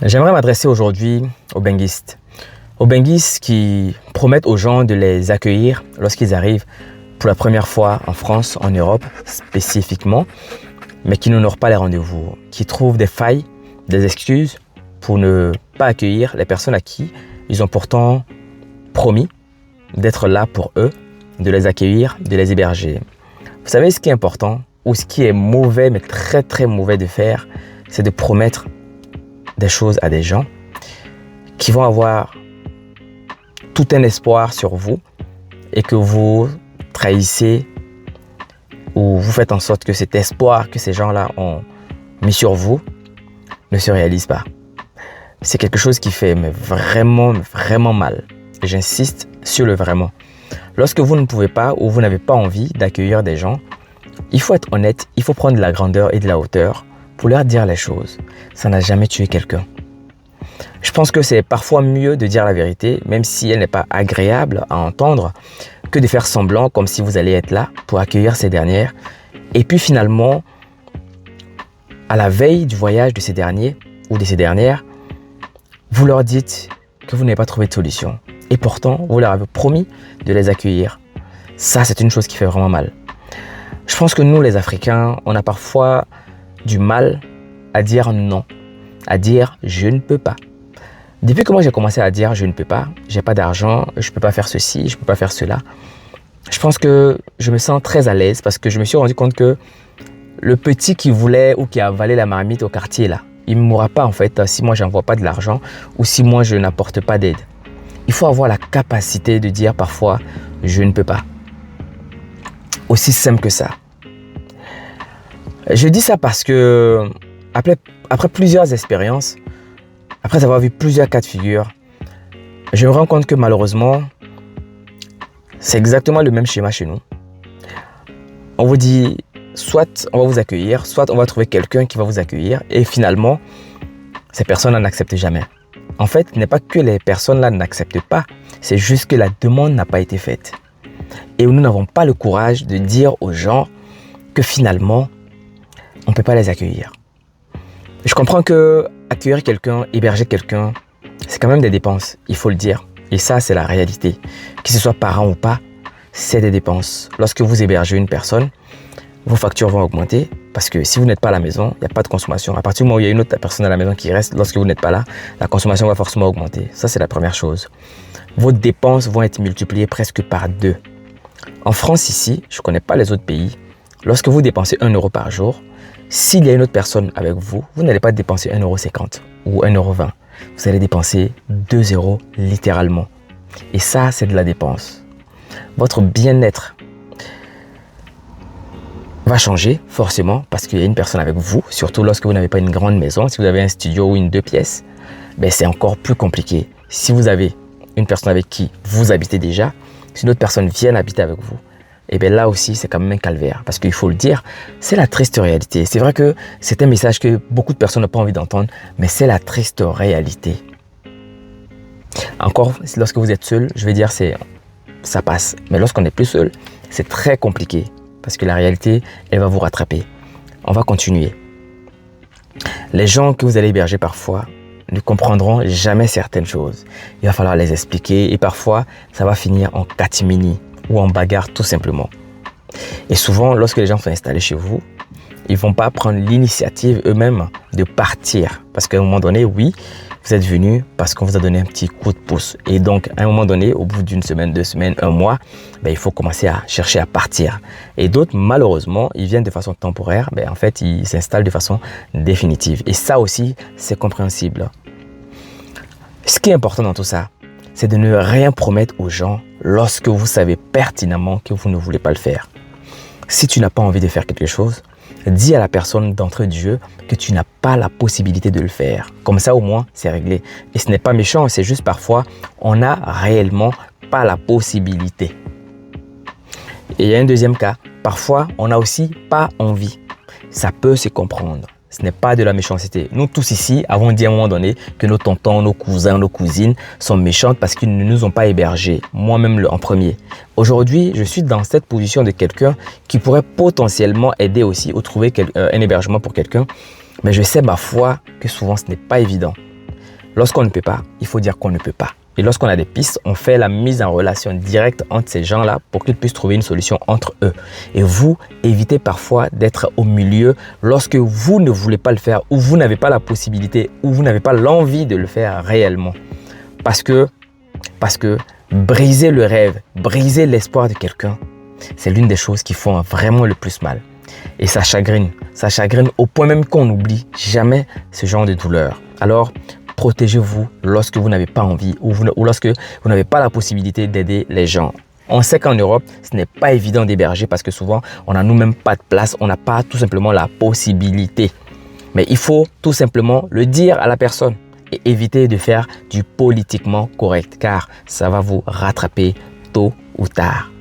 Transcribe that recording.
J'aimerais m'adresser aujourd'hui aux benguistes. Aux benguistes qui promettent aux gens de les accueillir lorsqu'ils arrivent pour la première fois en France, en Europe spécifiquement, mais qui n'honorent pas les rendez-vous, qui trouvent des failles, des excuses pour ne pas accueillir les personnes à qui ils ont pourtant promis d'être là pour eux, de les accueillir, de les héberger. Vous savez ce qui est important ou ce qui est mauvais, mais très très mauvais de faire, c'est de promettre des choses à des gens qui vont avoir tout un espoir sur vous et que vous trahissez ou vous faites en sorte que cet espoir que ces gens-là ont mis sur vous ne se réalise pas. C'est quelque chose qui fait vraiment mal. Et j'insiste sur le vraiment. Lorsque vous ne pouvez pas ou vous n'avez pas envie d'accueillir des gens, il faut être honnête, il faut prendre de la grandeur et de la hauteur pour leur dire les choses. Ça n'a jamais tué quelqu'un. Je pense que c'est parfois mieux de dire la vérité, même si elle n'est pas agréable à entendre, que de faire semblant comme si vous allez être là pour accueillir ces dernières. Et puis finalement, à la veille du voyage de ces derniers ou de ces dernières, vous leur dites que vous n'avez pas trouvé de solution. Et pourtant, vous leur avez promis de les accueillir. Ça, c'est une chose qui fait vraiment mal. Je pense que nous, les Africains, on a parfois du mal à dire non, à dire je ne peux pas. Depuis que moi j'ai commencé à dire je ne peux pas, j'ai pas d'argent, je peux pas faire ceci, je peux pas faire cela, je pense que je me sens très à l'aise parce que je me suis rendu compte que le petit qui voulait ou qui a avalé la marmite au quartier là, il ne mourra pas en fait si moi j'envoie pas de l'argent ou si moi je n'apporte pas d'aide. Il faut avoir la capacité de dire parfois je ne peux pas. Aussi simple que ça. Je dis ça parce que après plusieurs expériences, après avoir vu plusieurs cas de figure, je me rends compte que malheureusement, c'est exactement le même schéma chez nous. On vous dit, soit on va vous accueillir, soit on va trouver quelqu'un qui va vous accueillir et finalement, ces personnes n'acceptent jamais. En fait, ce n'est pas que les personnes-là n'acceptent pas, c'est juste que la demande n'a pas été faite. Et nous n'avons pas le courage de dire aux gens que finalement, on ne peut pas les accueillir. Je comprends que accueillir quelqu'un, héberger quelqu'un, c'est quand même des dépenses, il faut le dire. Et ça, c'est la réalité. Que ce soit parent ou pas, c'est des dépenses. Lorsque vous hébergez une personne, vos factures vont augmenter parce que si vous n'êtes pas à la maison, il n'y a pas de consommation. À partir du moment où il y a une autre personne à la maison qui reste, lorsque vous n'êtes pas là, la consommation va forcément augmenter. Ça, c'est la première chose. Vos dépenses vont être multipliées presque par 2. En France, ici, je ne connais pas les autres pays. Lorsque vous dépensez 1 euro par jour, s'il y a une autre personne avec vous, vous n'allez pas dépenser 1,50 € ou 1,20 €. Vous allez dépenser 2 € littéralement. Et ça, c'est de la dépense. Votre bien-être va changer forcément parce qu'il y a une personne avec vous, surtout lorsque vous n'avez pas une grande maison. Si vous avez un studio ou une 2 pièces, c'est encore plus compliqué. Si vous avez une personne avec qui vous habitez déjà, si une autre personne vient habiter avec vous, et bien là aussi, c'est quand même un calvaire. Parce qu'il faut le dire, c'est la triste réalité. C'est vrai que c'est un message que beaucoup de personnes n'ont pas envie d'entendre, mais c'est la triste réalité. Encore, lorsque vous êtes seul, je vais dire, ça passe. Mais lorsqu'on n'est plus seul, c'est très compliqué. Parce que la réalité, elle va vous rattraper. On va continuer. Les gens que vous allez héberger parfois ne comprendront jamais certaines choses. Il va falloir les expliquer et parfois, ça va finir en catimini ou en bagarre tout simplement. Et souvent, lorsque les gens sont installés chez vous, ils ne vont pas prendre l'initiative eux-mêmes de partir. Parce qu'à un moment donné, oui, vous êtes venus parce qu'on vous a donné un petit coup de pouce. Et donc, à un moment donné, au bout d'une semaine, 2 semaines, 1 mois, il faut commencer à chercher à partir. Et d'autres, malheureusement, ils viennent de façon temporaire. En fait, ils s'installent de façon définitive. Et ça aussi, c'est compréhensible. Ce qui est important dans tout ça, c'est de ne rien promettre aux gens lorsque vous savez pertinemment que vous ne voulez pas le faire. Si tu n'as pas envie de faire quelque chose, dis à la personne d'entrée du jeu que tu n'as pas la possibilité de le faire. Comme ça, au moins, c'est réglé. Et ce n'est pas méchant, c'est juste parfois, on n'a réellement pas la possibilité. Et il y a un deuxième cas. Parfois, on n'a aussi pas envie. Ça peut se comprendre. Ce n'est pas de la méchanceté. Nous tous ici avons dit à un moment donné que nos tontons, nos cousins, nos cousines sont méchantes parce qu'ils ne nous ont pas hébergés. Moi-même en premier. Aujourd'hui, je suis dans cette position de quelqu'un qui pourrait potentiellement aider aussi ou trouver un hébergement pour quelqu'un. Mais je sais ma foi que souvent ce n'est pas évident. lorsqu'on ne peut pas, il faut dire qu'on ne peut pas. Et lorsqu'on a des pistes, on fait la mise en relation directe entre ces gens-là pour qu'ils puissent trouver une solution entre eux. Et vous, évitez parfois d'être au milieu lorsque vous ne voulez pas le faire ou vous n'avez pas la possibilité ou vous n'avez pas l'envie de le faire réellement. Parce que briser le rêve, briser l'espoir de quelqu'un, c'est l'une des choses qui font vraiment le plus mal. Et ça chagrine au point même qu'on n'oublie jamais ce genre de douleur. Alors, protégez-vous lorsque vous n'avez pas envie ou lorsque vous n'avez pas la possibilité d'aider les gens. On sait qu'en Europe, ce n'est pas évident d'héberger parce que souvent, on n'a nous-mêmes pas de place, on n'a pas tout simplement la possibilité. Mais il faut tout simplement le dire à la personne et éviter de faire du politiquement correct car ça va vous rattraper tôt ou tard.